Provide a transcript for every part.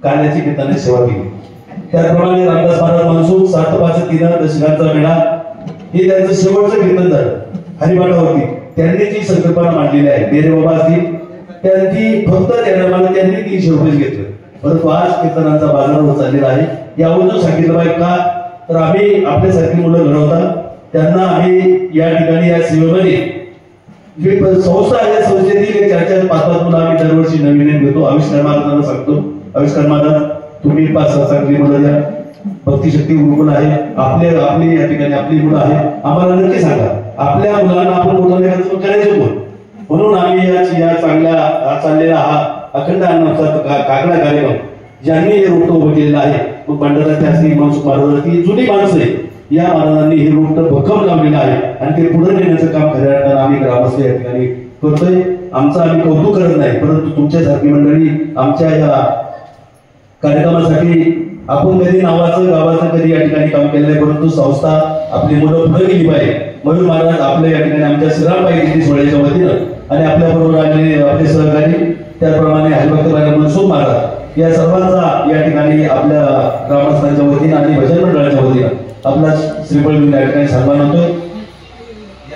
काल्याची कीर्तनाची सेवा केली। त्याप्रमाणे रामदास महाराज मनसुख 7-5-3 दशकांचा मेळा हे त्यांचं शेवटचं कीर्तन झालं हरिपाठावरती। त्यांनी जी संकल्पना मांडलेली आहे डेरे बाबा असतील त्यांनी फक्त त्यांनी 300 रुपये घेतले, परंतु आज कीर्तनांचा बाजार होत चाललेला आहे। यावरून सांगितलं पाहिजे का तर आम्ही आपल्यासारखी मुलं घडवतात त्यांना आम्ही या ठिकाणी या सेवेमध्ये जी संस्था आहे संस्थेतील 4-5 मुलं आम्ही दरवर्षी नवीन घेतो। आविष्कार महाराजांना सांगतो, आविष्कार महाराज तुम्ही 5-6 चांगली मुलं द्या, भक्तिशक्ती गुरुकुल आहे आपली या ठिकाणी आपली मुलं आहे, आम्हाला नक्की सांगा आपल्या मुलांना आपण मोठं करायचं कोण। म्हणून आम्ही या चांगल्या चाललेला हा अखंड अन्नोत्सव काकडा कार्यक्रम ज्यांनी हे रोपटं उभं केलेलं आहे मग भंडारा त्यासनी मनसुख महाराज ही जुनी माणसं आहे, या महाराजांनी हे रोपटं भक्कम लावलेलं आहे आणि ते पुढे नेण्याचं काम खऱ्या अर्थानं आम्ही ग्रामस्थ या ठिकाणी करतोय। आमचं आम्ही कौतुक करत नाही, परंतु तुमच्यासारखी मंडळी आमच्या या कार्यक्रमासाठी आपण कधी नावाचं गावाचं कधी या ठिकाणी काम केलं नाही, परंतु संस्था आपली मुलं पुढे गेली पाहिजे म्हणून महाराज आपल्या या ठिकाणी आमच्या श्रीरामबाई सोहळ्याच्या वतीनं आणि आपल्या बरोबर आलेले आपले सहकारी त्याप्रमाणे हरिभक्त मनसुख महाराज या सर्वांचा या ठिकाणी आपल्या ग्रामस्थांच्या वतीनं आणि भजन मंडळाच्या वतीनं आपला श्रीफळ घेऊन या ठिकाणी सन्मान होतोय।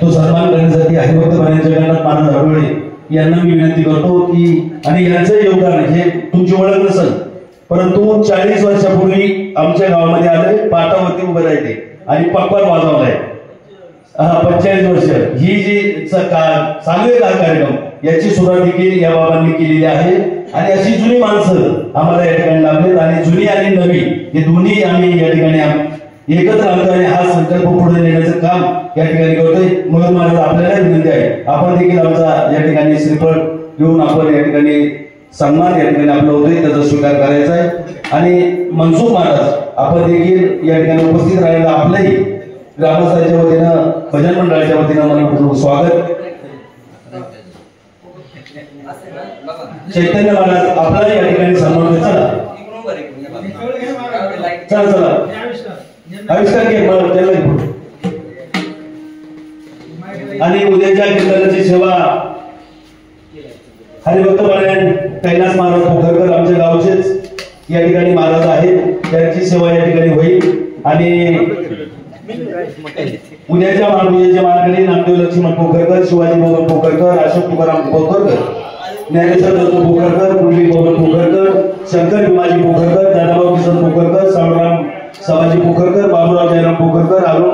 तो सन्मान करण्यासाठी हरिभक्त जगन्नाथ महाराज हरवळे यांना मी विनंती करतो की आणि यांचं योगदान हे तुमची ओळख नसेल परंतु 40 वर्षापूर्वी आमच्या गावामध्ये आले पाटावरती उभे राहिले आणि पक्कर वाजवलाय 45 वर्ष ही जी चालू आहे कार्यक्रम याची सुरुवात देखील या बाबांनी केलेली आहे आणि अशी जुनी माणसं आम्हाला या ठिकाणी लाभलेत आणि जुनी आणि नवी हे दोन्ही आम्ही या ठिकाणी एकत्र आणतो आणि हा संकल्प पुढे नेण्याचं काम या ठिकाणी करतोय। म्हणून मला आपल्याला विनंती आहे आपण देखील आमचा या ठिकाणी श्रीफळ घेऊन आपण या ठिकाणी सन्मान या ठिकाणी आपला होतोय त्याचा स्वीकार करायचा आहे आणि मनसुख महाराज आपण देखील या ठिकाणी उपस्थित राहायला आपलंही ग्रामस्थांच्या वतीनं भजन मंडळाच्या वतीनं मनपूर्वक स्वागत। चैतन्य महाराज आपला या ठिकाणी सन्मान चला चला चला आविष्कार घे आणि उद्याच्या कीर्तनाची सेवा हरिभक्त पारायण कैलास महाराज पोखरकर आमच्या गावचेच या ठिकाणी महाराज आहेत त्यांची सेवा या ठिकाणी होईल आणि उद्याच्या मानकरी नामदेव लक्ष्मण पोखरकर शिवाजी भवन पोखरकर अशोक तुकाराम पोखरकर ज्ञानेश्वर दत्त पोखरकर पुंडलिक भवन पोखरकर शंकर भीमाजी पोखरकर दादाभाऊ किसन पोखरकर सावराम सभाजी पोखरकर बाबूराव जयराम पोखरकर अरुण